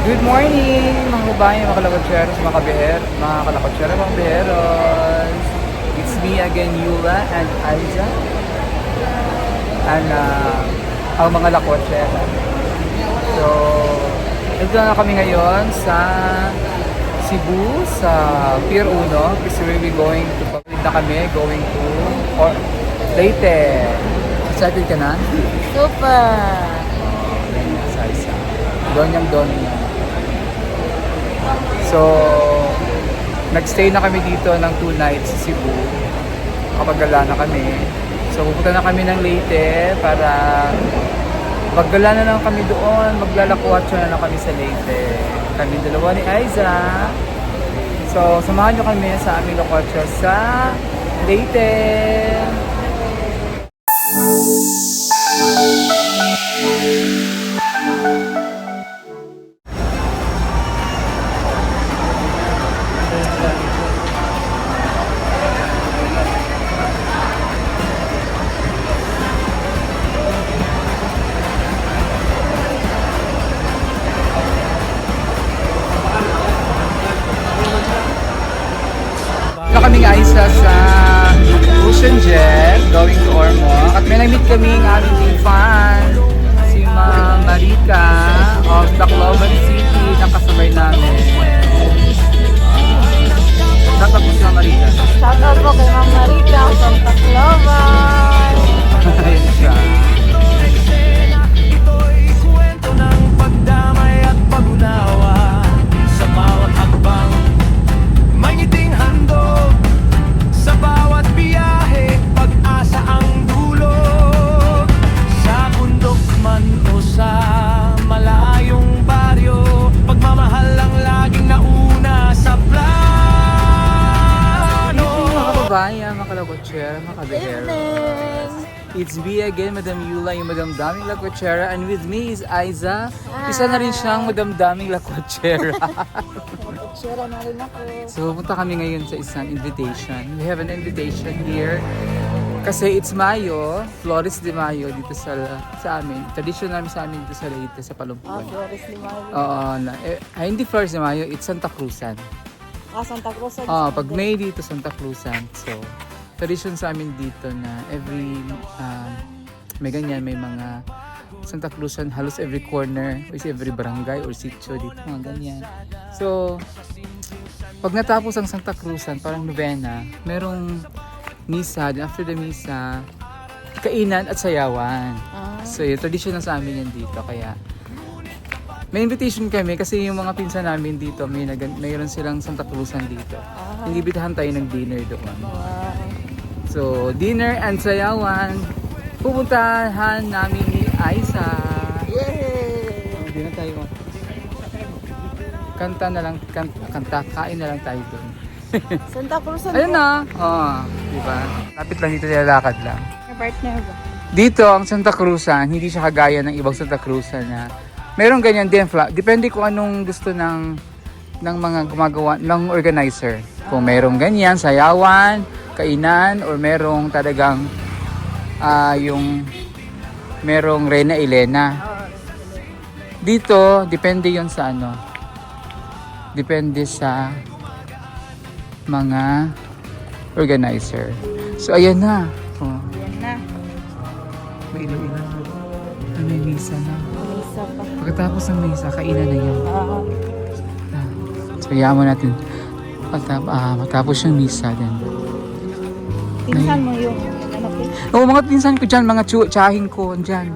Good morning, mga kabayan, mga kalakotseros, mga kalakotseros, mga biheros. It's me again, Yula and Aiza. And ang mga lakotsero. So, ito na kami ngayon sa Cebu, sa Pier 1. Kasi we'll be going to, going to Leyte. Excited ka na? Super! Sa Donyang Donya. So, nagstay na kami dito ng 2 nights sa Cebu. Kapag-gala na kami. So, pupunta na kami ng Leyte para maggala na lang kami doon. Maglalakwatso na lang kami sa Leyte. Kami dalawa ni Aiza. So, samahan nyo kami sa aming lakwatso sa Leyte. Kami nga isa sa Ocean Jet going to Ormoc at may nag-meet kami ng aming big fan si Ma'am Marika of Tacloban City na kasabay namin. Shout out po si Ma'am Marika. Shout out po kay Ma'am Marika from Tacloban! Ayun siya. Ito'y kwento ng pagdamay at pag-unawa. Sa bawat hakbang may ngiting handog. Sa bawat biyahe, pag-asa ang dulo. Sa bundok man o sa malayong baryo, pagmamahal ang laging nauna sa plano. Mga kababayan, mga kalakotsera, mga kabihero. It's me again, Madam Yula, yung Madam Daming Lakwachera, and with me is Aiza. Isa na rin siyang Madam Daming Lakwachera. Share na rin ako. So, punta kami ngayon sa isang invitation. We have an invitation here. Kasi it's Mayo, Flores de Mayo dito sa amin. Traditional namin sa amin dito sa Leyte, sa Palumpuan. Flores de Mayo. Oo, hindi Flores de Mayo, it's Santa Cruzan. Santa Cruz. Pag May dito, Santa Cruzan. So, tradition sa amin dito na every, may ganyan, may mga Santa Cruzan, halos every corner, or every barangay or sitio dito, mga ganyan. So, pag natapos ang Santa Cruzan, parang novena, merong misa, then after the misa, kainan at sayawan. So, yung tradition na sa amin yan dito, kaya may invitation kami kasi yung mga pinsan namin dito, mayroon silang Santa Cruzan dito. Inibitahan tayo ng dinner doon. So, dinner and sayawan, pupuntahan namin ni Aiza. Yay! Hindi na tayo. Kanta na lang, kain na lang tayo doon. Santa Cruz. Ayun na. Diba? Lapit lang dito, nilalakad lang. May partner ba? Dito, ang Santa Cruzan, hindi siya kagaya ng ibang Santa Cruzan na merong ganyan din. Depende kung anong gusto ng mga gumagawa, ng organizer. Kung merong ganyan, sayawan, kainan, or merong talagang yung merong Reyna Elena. Dito, depende yon sa ano. Depende sa mga organizer. So, ayan na. Yan na. May ilo-ilo. May misa na. Isa pa. Pagkatapos ng misa, kainan na yun. So, hayaan mo natin. Matapos yung misa din. Pinsan mo yung ano po? Oo, mga pinsan ko dyan, mga tsahin ko dyan.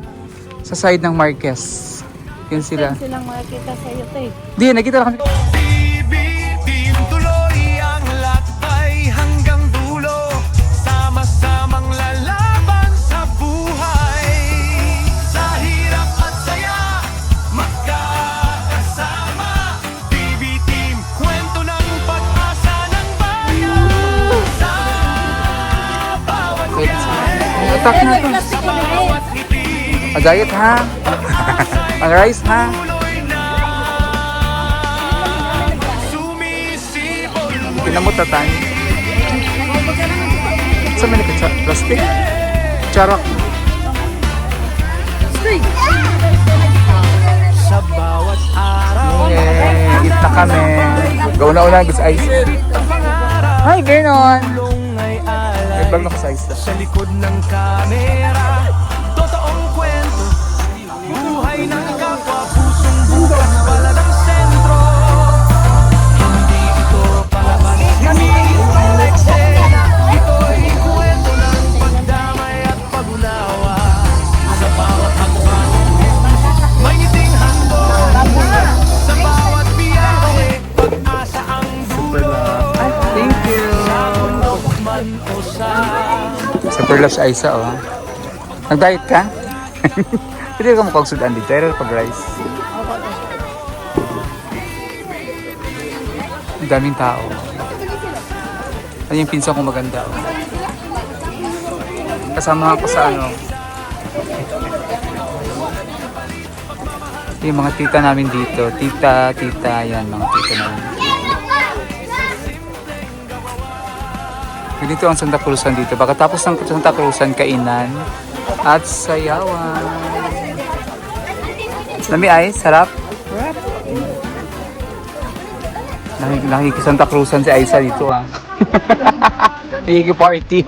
Sa side ng Marquez. Yun sila. Silang makikita sa iyo, te. Di, nakita lang kami. Bibitin tuloy ang lakbay hanggang dulo. Sama-samang lalaban sa buhay. Sa hirap at saya, magkakasama. BB-Team, kwento ng pag-asa ng bayan. Sa bawat biyahe, Atak na to. sa bawat ngiti, Mag-diet ha. Mag-rice ha. tuloy na sumisibol. Kinamutatan. Sa may plastic. Charok. Sa bawat araw. Yeah. na kami. Gauna-una gusto Ice. Hi, Vernon! Ay alay May vlog na ko sa Ice. sa likod ng kamera. Totoong kwento, buhay ng kapwa, pusong bukas pala ng sentro. Hindi ito palabas, hindi ito eksena. Ito'y kwento ng pagdamay at pag-unawa. Sa bawat hakbang, may ngiting handog. Sa bawat biyahe, pag-asa ang dulo. Thank you! Man o sa Super love si Aiza, oh. Nag-diet ka? Pwede ka makagsudan dito, pero pag-rice. Ang daming tao. Ano yung pinsan ko maganda, oh. Kasama ako sa ano. Yung mga tita namin dito. Tita, yan, mga tita namin. Dito ang Santa Cruzan dito. Pagkatapos ng Santa Cruzan, kainan at sayawan. Lami ay, sarap. Nakiki Santa Cruzan si Aiza dito ah. Nakiki party.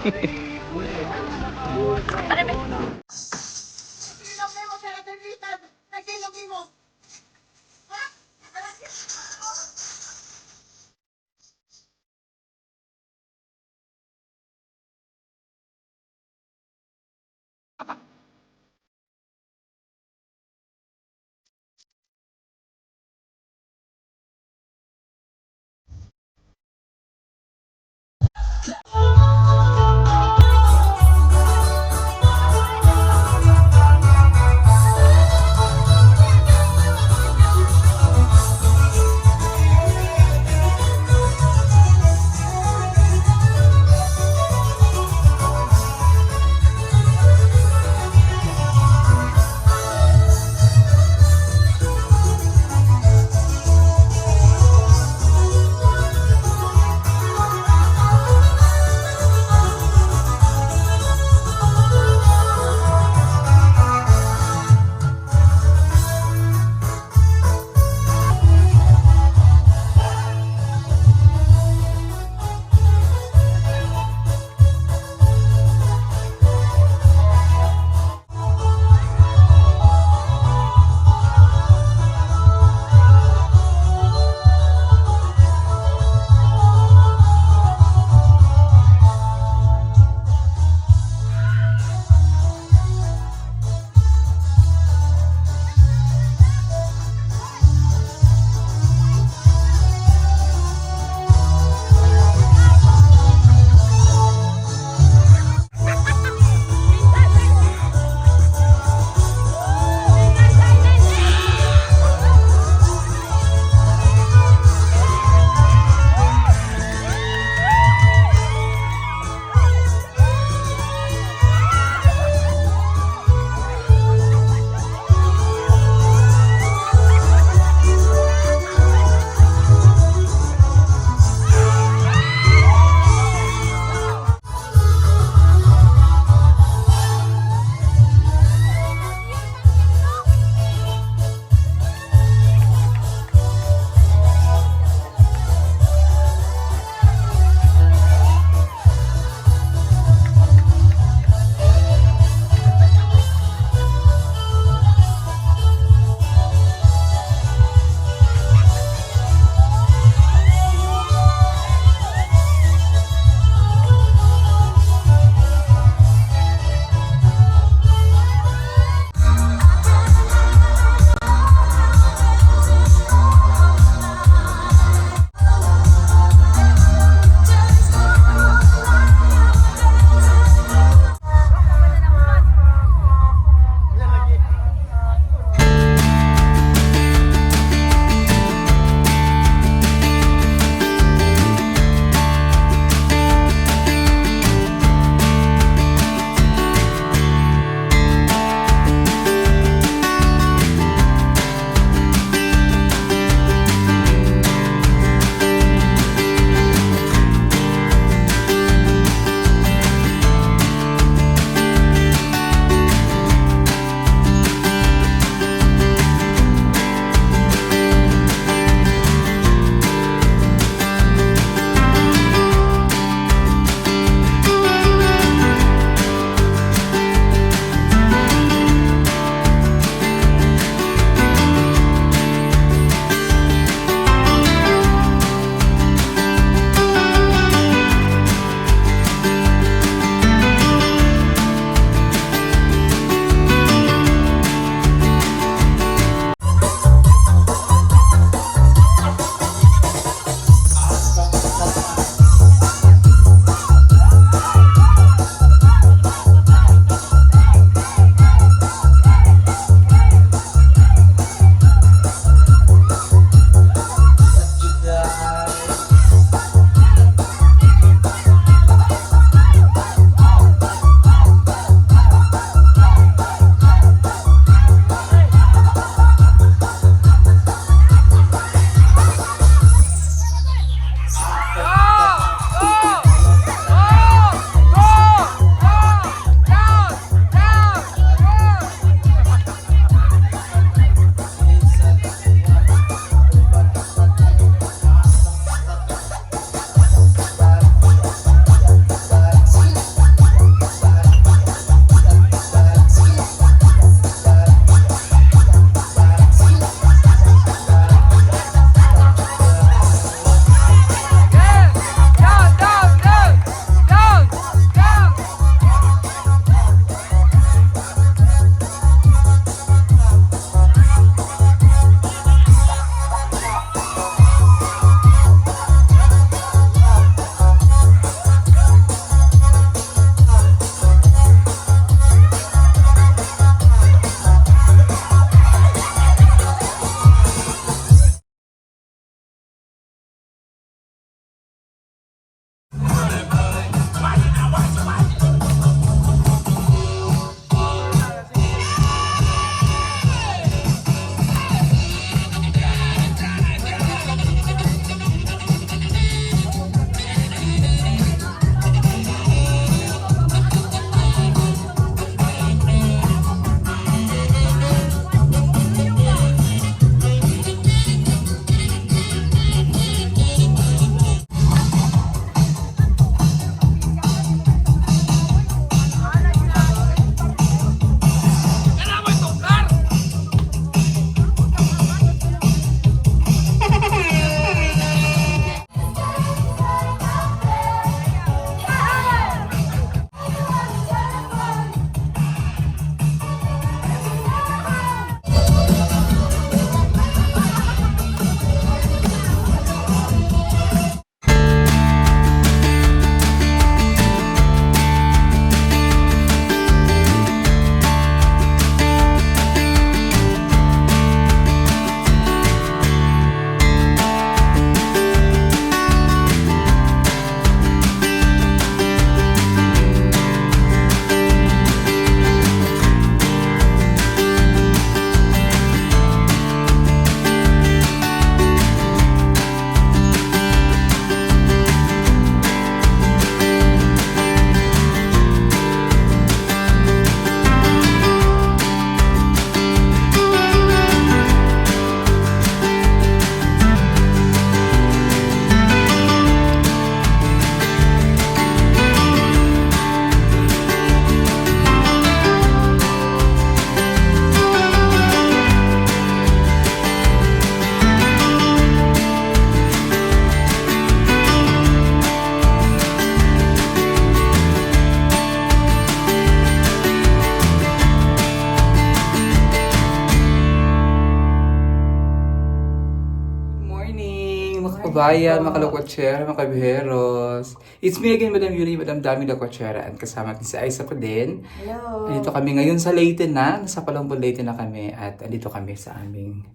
kabayan, mga kalakwatsyera, mga kabiheros. It's me again, Madam Yuri, Madam Dami Lakwatsera. At kasama natin si Aiza ko din. Hello. Andito kami ngayon sa Leyte na. Nasa Palambon, Leyte na kami. At andito kami sa aming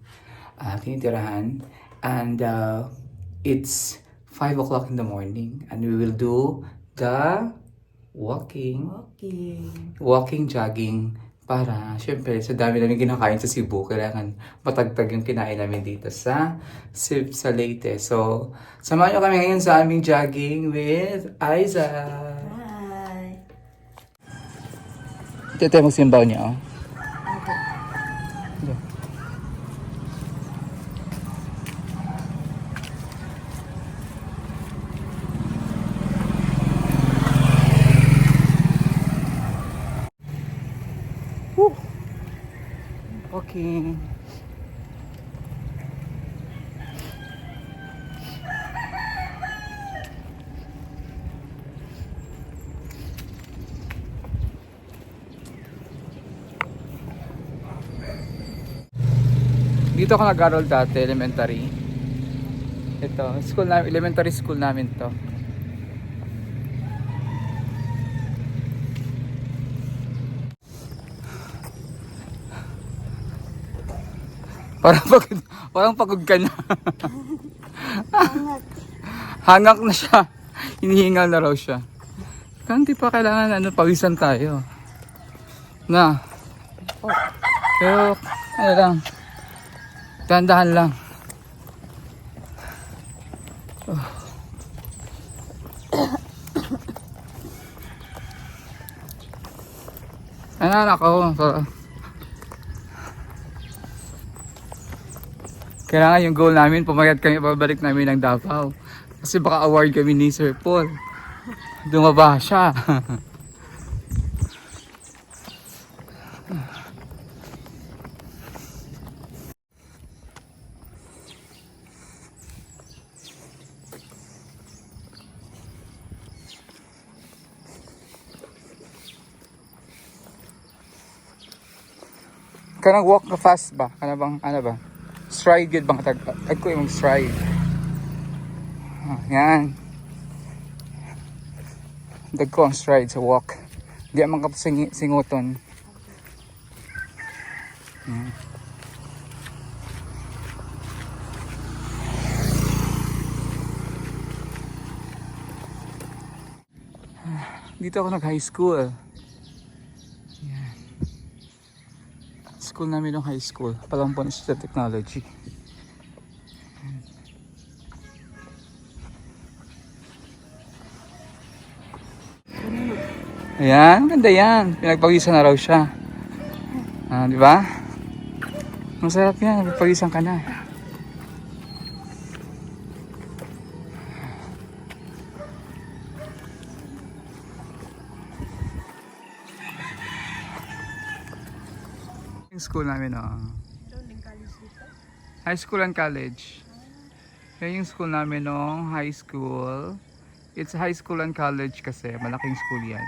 tinitirahan. And it's 5 o'clock in the morning. And we will do the walking, jogging. Para, syempre, sa dami namin kinakain sa Cebu, kailangan matagtag yung kinain namin dito sa Leyte. So, samahan nyo kami ngayon sa aming jogging with Aiza. Hi. Ito tayo magsimbaw niya, oh. Walking. Dito ako nag-aral dati, elementary. Ito, school namin, elementary school namin to. Parang pagod ka na. Hangak na siya. Hinihingal na raw siya. Hindi pa kailangan pawisan tayo. Na. Pero, lang. Dahan-dahan lang. Anak ko. Kailangan yung goal namin, pumayat kami, pabalik namin ng Davao. Kasi baka award kami ni Sir Paul. Dumaba siya. Kanang walk ka fast ba? Ano ba? Stride yun bang tag? Ay ko yung stride. Yan. Dag ko ang stride sa walk. Di man ka singuton. Dito ako nag-high school. School namin ng high school, Palambon Institute of Technology. Ayan, ganda yan. Pinagpawisan na raw siya. Di ba? Masarap yan, pinagpawisan ka na. Yung school namin, high school and college. Yan yung school namin, high school. It's high school and college kasi malaking school yan.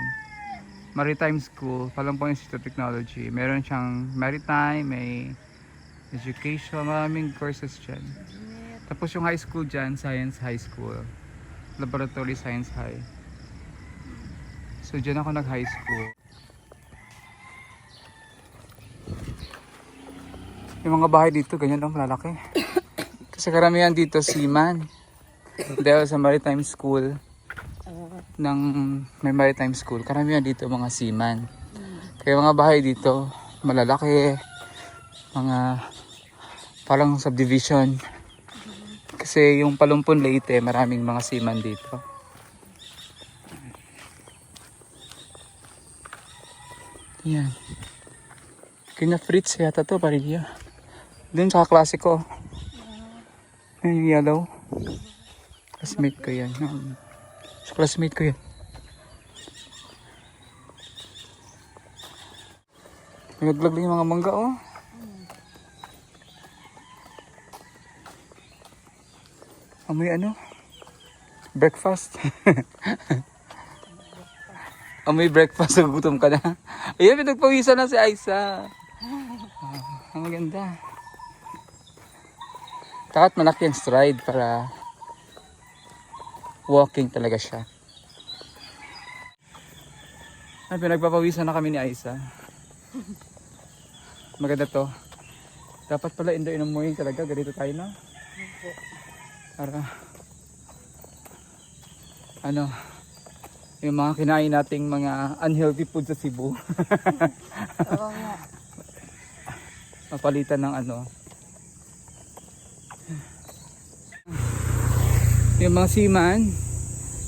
Maritime School, Palambon Institute of Technology. Meron siyang maritime, may education, maraming courses dyan. Tapos yung high school dyan, Science High School. Laboratory Science High. So dyan ako nag-high school. Yung mga bahay dito, ganyan lang malalaki. Kasi karamihan dito seaman. Dahil sa maritime school, may maritime school, karamihan dito mga seaman. Kaya mga bahay dito, malalaki. Mga parang subdivision. Kasi yung Palumpon Leyte, maraming mga seaman dito. Yan. Kina Fritz yata to, Parilia. Doon sa klase ko. Yung yellow. Classmate ko yan. Sa classmate ko yan. Naglag lang yung mga mangga, oh. Amoy breakfast. Amoy breakfast, gutom ka na. Ayan, pinagpawisan na si Aiza. Ang maganda. Takot malaki ang stride para walking talaga siya. Ay, pinagpapawisan na kami ni Aisa. Maganda to. Dapat pala inom mo yun talaga. Ganito tayo na. Para ano, yung mga kinain nating mga unhealthy food sa Cebu. Oo nga. Mapalitan ng ano. Yung mga seaman,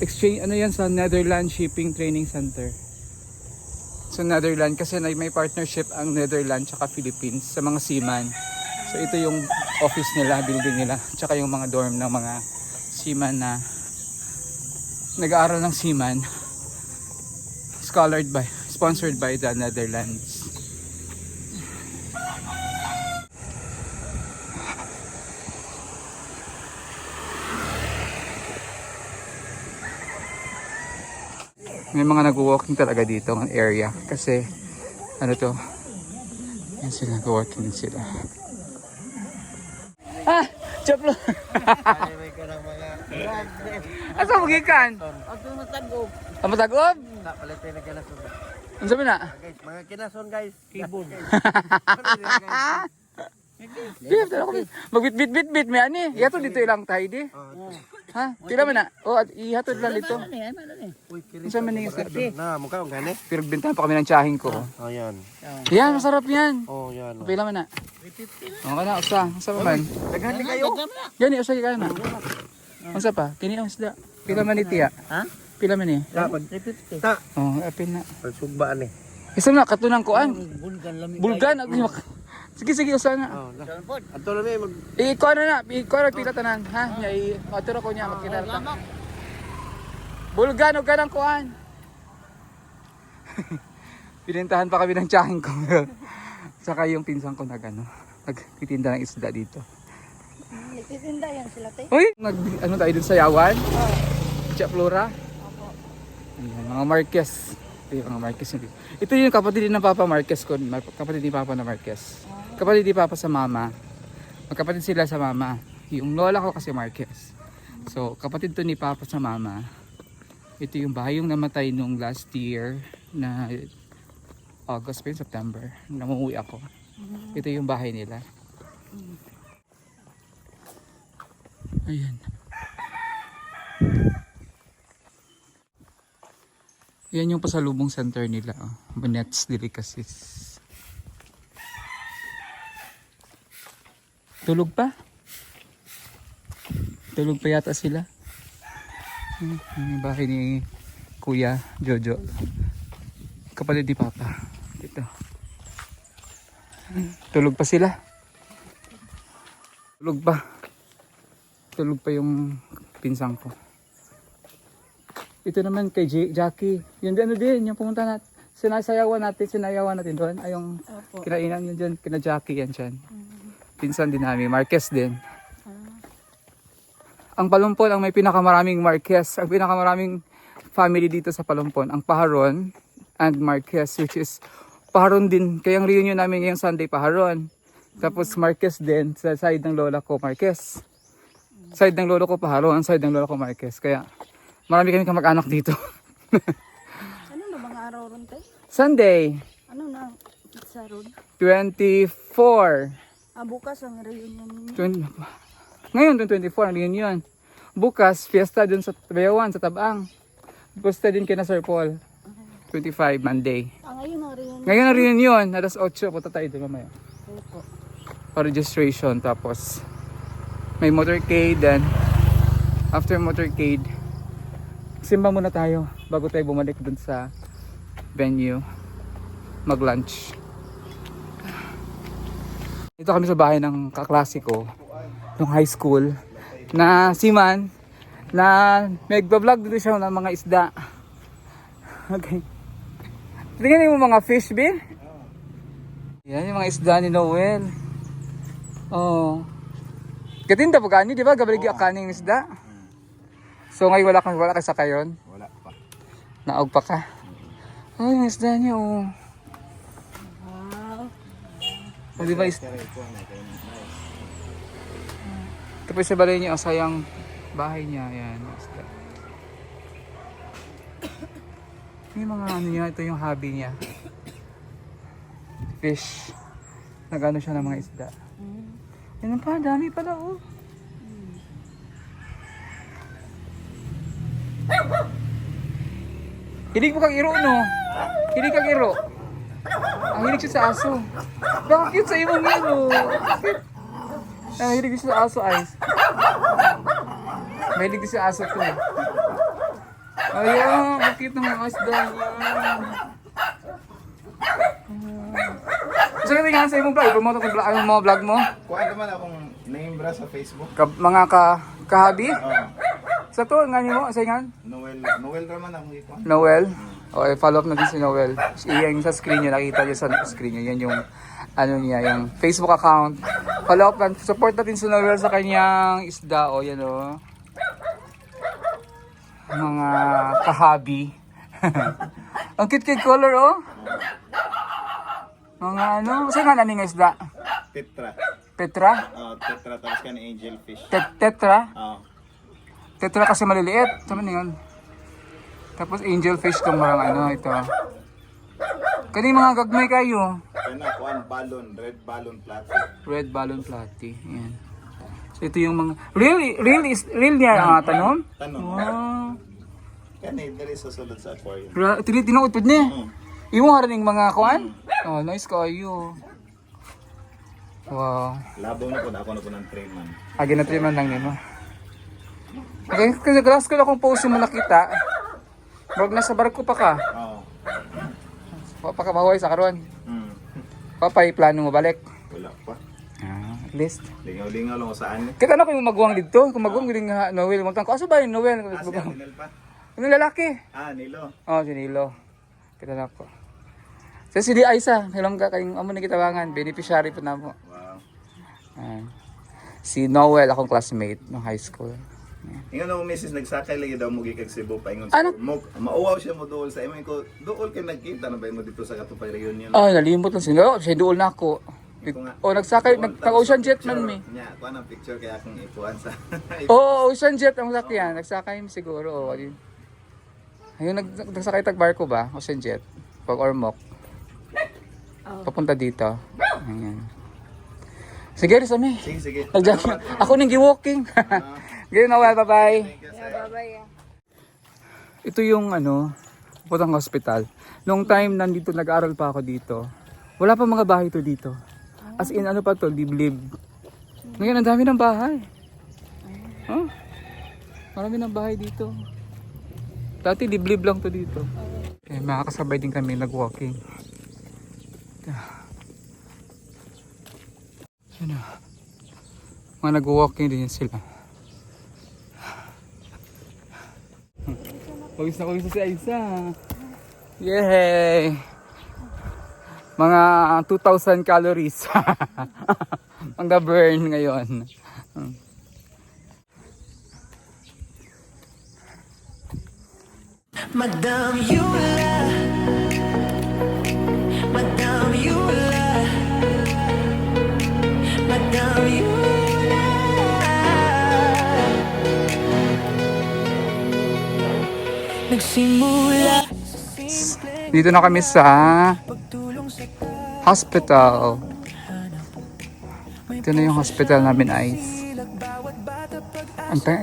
exchange, ano yan sa Netherlands Shipping Training Center. Sa Netherlands, kasi may partnership ang Netherlands tsaka Philippines sa mga seaman. So ito yung office nila, building nila, tsaka yung mga dorm ng mga seaman na nag-aaral ng seaman, sponsored by the Netherlands. May mga nag-walking talaga dito ng area kasi ano to, yan sila, nag-walking sila. Ah! Chaplo! Asa mo gikan? Ako matagog. Ang matagob? Napalitin na kinason. Ano sabi na? Guys, mga kinason guys. Keyboard. Di, magbit-bit-bit may ani. Yato dito ilang tayo di. Ha? Tila man na. O, ihatod lang dito. Ano sa man niya? Na, mukha ang gani. Pero bintahan pa kami ng tiyahing ko. Oh, yan. Yan, masarap yan. Oh, yan. Pila man na. Okay na, usa. Usa pa man. Naghati kayo? Gani, usa ka na. Usa pa, kini ang isda. Pila man ni tiya? Ha? Pila man ni? Ta, 350. ta. Oh, apil na. Pagsugba ni. Isa na, katunang kuan. Bulgan lamig. Bulgan. Sige, sige, usa na. Oh, na. Ato na may mag Ikuha na, ikuha na pila tanan. Ha? Maturo ko niya, magkinarta. Bulgan, huwag ka ng kuhan. Pinintahan pa kami ng tiyahing ko. Saka yung pinsan ko nagtitinda ng isda dito. Nagtitinda yan sila tayo. Uy! Ano tayo dun sa Yawan? Oo. Chia Flora? Opo. Ayan, mga Marquez. Ito yung mga Marquez. Ito yung kapatid din ng Papa Marquez ko. Kapatid ni Papa na Marquez. Kapatid ni Papa sa Mama. Magkapatid sila sa Mama. Yung lola ko kasi Marquez. So, kapatid to ni Papa sa Mama. Ito yung bahay yung namatay nung last year na August pa yun, September. Namuwi ako. Ito yung bahay nila. Ayan. Yan yung pasalubong center nila. Oh. Bonet's Delicacies. Tulog pa? Tulog pa yata sila. Yung bahay ni Kuya Jojo. Kapatid ni Papa. Dito. Tulog pa sila. Tulog pa. Tulog pa yung pinsang ko. Ito naman kay Jackie. Yun din, ano din, yung pumunta natin. Sinayawan natin doon. Ay yung kinainan yun dyan. Kina Jackie yan dyan. Pinsan din namin. Marquez din. Ang Palumpon ang may pinakamaraming Marquez. Ang pinakamaraming family dito sa Palumpon. Ang Paharon and Marquez, which is Paharon din. Kaya ang reunion namin ngayong Sunday, Paharon. Tapos Marquez din sa side ng lola ko, Marquez. Side ng lolo ko, Paharon. Side ng lola ko, Marquez. Kaya marami kami kamag-anak dito. Ano na mga araw ron tayo? Sunday, Ano na? Sa ron? 24. Bukas ang reunion ninyo. 20, ngayon, 24, ang reunion. Bukas, fiesta dun sa Bayawan, sa Tabang. Fiesta din kina Sir Paul. 25, Monday. Ngayon ang reunion. Ngayon ang reunion, alas 8, punta tayo doon mamaya. Opo. For registration, tapos may motorcade, then after motorcade, simba muna tayo bago tayo bumalik dun sa venue, mag-lunch. Dito kami sa bahay ng kaklase ko, nung high school, na seaman, na nagbablog dito siya ng mga isda. Okay. Tingnan mo mga fish, be? Yan yung mga isda ni Noel. Oh. Katinda po gani, di ba? Gabaligi akaning isda. So ngayon wala ka sa kayon? Wala pa. Naog pa ka? Oh, yung isda niya, oh. Wow. O, di ba isda? Tapos sa balay niya, sayang bahay niya. Ayan, isda. May mga ano niya, ito yung hobby niya. Fish. Nagano siya ng mga isda. Yan pa, dami pala oh. Hilig mo kang iro, no? Hilig kang iro. Ang hilig siya sa aso. Bakit sa imong iro? Ang hilig siya sa aso, Ice. Mahilig din sa aso to. Ayan, bakit ng mga isda niya. Gusto ka tingnan sa imong vlog? I-promote ang mga vlog mo? Kuha naman akong name bra sa Facebook. Mga kahabi? Oh, Sa to, nga niyo mo? Sa nga? Noel raman akong ikuha. Noel? Okay, follow up natin si Noel. Yung sa screen niya, nakita niyo sa screen niya. Yan yung, ano niya, yung Facebook account. Follow up lang. Support natin si Noel sa kanyang isda. O, yan o. Mga kahabi. Ang cute color, oh. Mga ano, saan nga naning isda? Tetra. Petra? Tetra tapos ka ni angelfish. Tetra? Oh. Tetra kasi maliliit. Tama na yun. Tapos angelfish kung marang ano, ito. Kani mga gagmay kayo. Kana kuan balon, red balon platy. Red balloon platy. Ayan. So ito yung mga... Real niya ang tanom? Tanong. Wow. Kana diri sa sulod sa aquarium. Tinuod pud ni. Imo haraning mga kuan? Oh, nice kayo. Wow. Labaw na po na ako na po ng 3 man. Agi na triman lang nimo. Okay, kasi glass ko lang kung post mo nakita. Wag nasa barko pa ka. Oh. Papakabahoy sa karon. Mm. Papay plano mo balik. Wala pa. At least. Lingaw-lingaw lang ko saan. Kita na ko yung magwang dito. Kung magwang giling nga Noel, magtang ko aso ba yung Noel? Asya Nil pa. Yung lalaki. Nilo. Oh, si Nilo. Kita na ko. So si Di Aisa, hilong ka kayong amo na kitabangan, beneficiary po na mo. Wow. Si Noel, akong classmate nung high school. Ingon mo misis nagsakay lagi daw mo gikag Cebu pa ingon. Ano? Mauwaw siya mo dool sa imo ko. Dool kay nagkita na ba mo dito sa Katupay reunion? Ay, nalimot lang sila. Siya doon na ako. O, nagsakay, nag-ocean jet man mi. Nya, kuha ng picture kaya akong ikuan sa. Oo, ocean jet ang sakyan. Nagsakay mi siguro. Oh, ayun, nagsakay tag barko ba? Ocean jet. Pag Ormoc. Papunta dito. Ayan. Sige, Rizami. Sige. Nag-jogging. Ako nang gi-walking. Ganyan na, well, bye-bye. Bye-bye. Ito yung putang hospital. Noong time nandito, nag-aaral pa ako dito. Wala pa mga bahay to dito. As in, pa to, liblib. Ngayon, ang dami ng bahay. Huh? Marami ng bahay dito. Dati, liblib lang to dito. Okay, makakasabay din kami nag-walking. Ano? Mga nag-walking din sila. Pagis na si Aisa. Yay! Mga 2,000 calories. Ang ga-burn ngayon. Madam Yula, Madam Yula, Madam Yula. Nagsimula Dito na kami sa hospital. Ito na yung hospital namin, Ice.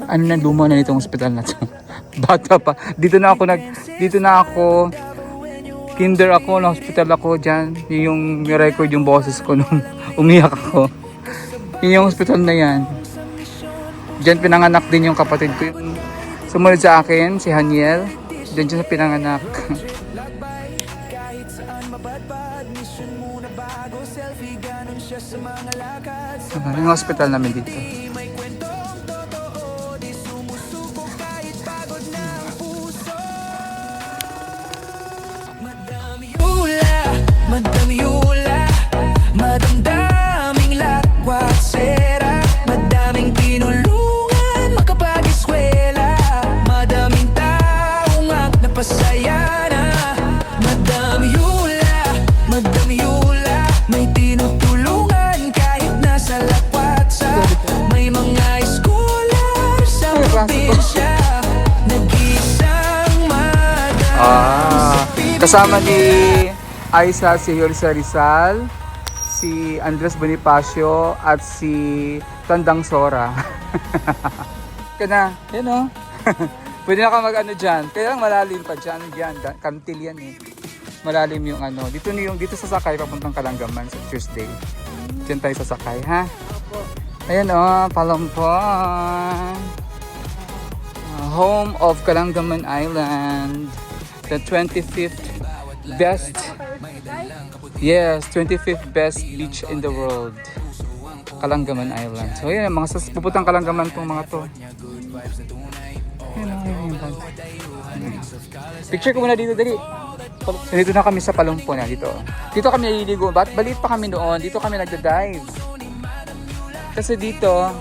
Ano na luma na nitong hospital na to. Bata pa. Dito na ako kinder ako, na hospital ako diyan. Yung record yung boses ko nung umiyak ako. Yung hospital na yan. Diyan pinanganak din yung kapatid ko. Yung sumunod sa akin, si Haniel. Diyan siya pinanganak. Yung hospital namin dito. Madam Yula, Madam daming lakwat sera, madaming tinulungan makapag-eskwela, madaming taong ang napasaya na. Madam Yula, may tinutulungan kahit nasa lakwat sa Kasama ni Aiza, si Yorisa Rizal, si Andres Bonifacio, at si Tandang Sora. Kana, yan o. Pwede na ka mag-ano dyan. Kaya lang malalim pa dyan. Yan, kantil yan eh. Malalim yung ano. Dito sasakay papuntang Kalanggaman sa Tuesday. Diyan tayo sasakay, ha? Ayan o, Palampon. Home of Kalanggaman Island. The 25th best. Yes, 25th best beach in the world. Kalanggaman Island. So ayan, mga puputang Kalanggaman tong mga to. Ayan. Picture ko muna dito, dali. So, dito na kami sa Palampon na dito. Dito kami naliligo. Balit pa kami noon. Dito kami nagda-dive. Kasi dito,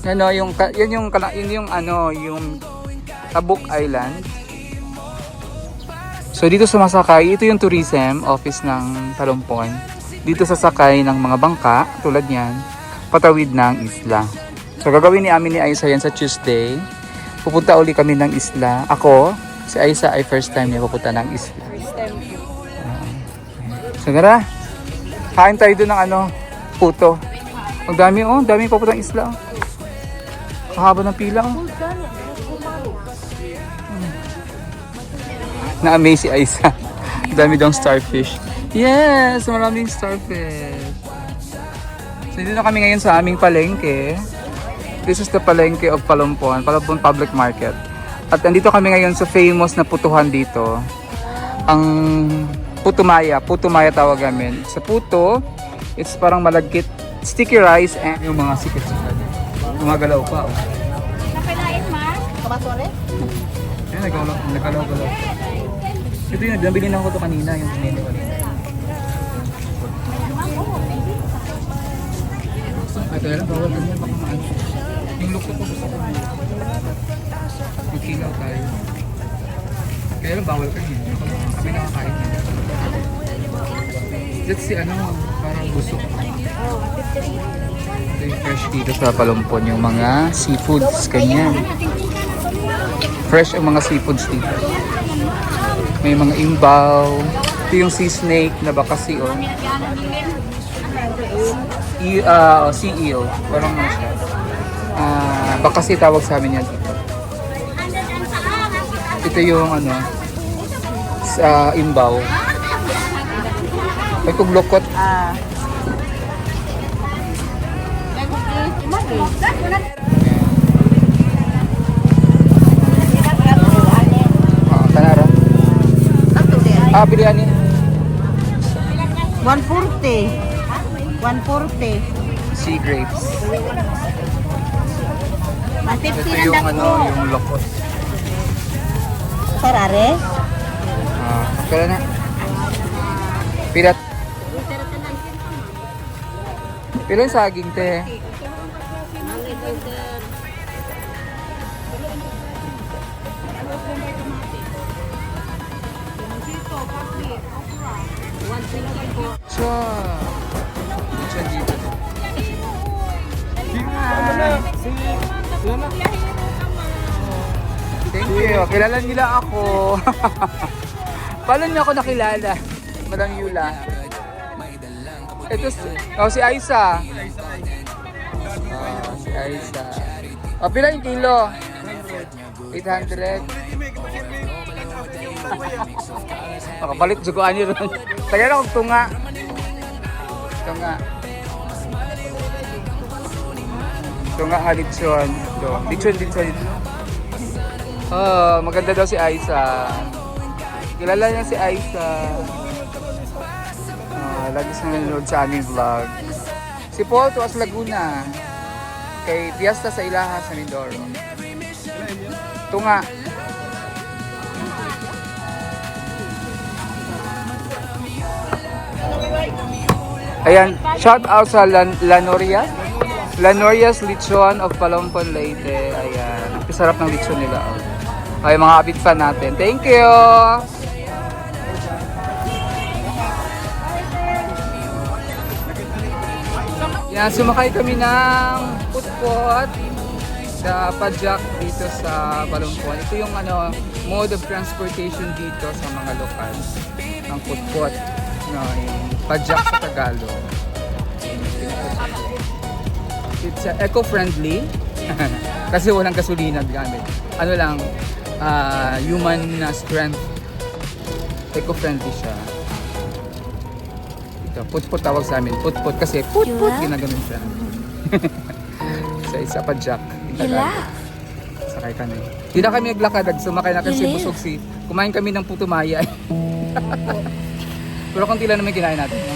ano, yung Tabuk Island. So dito sumasakay, ito yung tourism office ng Palampon. Dito sasakay ng mga bangka tulad niyan, patawid ng isla. So gagawin ni Aiza yan sa Tuesday. Pupunta uli kami ng isla. Ako, si Aiza ay first time niya pupunta ng isla. So tara, kain tayo doon ng puto. Ang dami dami papuntang isla. Kahaba ng pila. Na-amaze si Aiza. Dami daw starfish. Yes, maraming starfish. So dito na kami ngayon sa aming palengke. This is the palengke of Palampon Public Market. At andito kami ngayon sa famous na putuhan dito. Ang Puto Maya tawag namin. Sa puto, it's parang malagkit, sticky rice and yung mga sikat-sikat. Gumagalaw pa. Napilain, ma? Kabatore? Ayan, nagalaw-galaw. Ito yung nabili na ako ito kanina, yung pinili ko kanina. Ay, kaya lang, bawal ganyan, baka maano. Yung look ko gusto ko. Magkilaw tayo. Kaya lang, bawal kanyan. Kami nakakain niya. Let's see, parang busok. Ito yung fresh dito sa Palampon, yung mga seafoods, kanyan. Fresh ang mga seafoods dito. May mga imbaw. Ito yung sea snake na bakasi sea eel. Parang ano siya. Bakasi tawag sa amin yan dito. Ito yung imbaw. May tuglokot. Kanara. Pilihan niya. 140. 140. Sea grapes. Ito 150 yung lang dako. yung lokot. Sarare? Kaya na. Pilat. Pila yung saging, te. So, siya dito. Thank you. Kilala nila ako. Paano niyo ako nakilala? Madam Yula. Ito si Aiza. Si Aiza. Pila yung kilo? 800. Makapalit jugoan niyo ron. Kaya na kong tunga. Tunga nga lechon. Lechon. Oh, maganda daw si Aiza. Kilala niya si Aiza. Lagi sa nanonood sa aming vlog. Si Paul Tuas Laguna. Kay Fiesta sa Ilaha sa Mindoro. Tunga. Ayan, shout out sa Lanorias. Lanorias Lechon of Palampon, Leyte. Ayan, sarap ng lechon nila. Ay, mga abit fan natin. Thank you! Yan, sumakay kami ng putpot. Sa Padjak dito sa Balongpon. Ito yung mode of transportation dito sa mga lokal. Ang putput. Yung Padjak sa Tagalog. It's eco-friendly. Kasi walang gasolina gamit. Ano lang, human strength. Eco-friendly siya. Ito, putput tawag sa amin. Putput kasi putput ginaganon siya. So it's a Padjak. Sakay kami. Hindi na kami naglakad. Sumakay na kasi busog kumain kami ng puto maya. Pero konti lang naman kinain natin. No?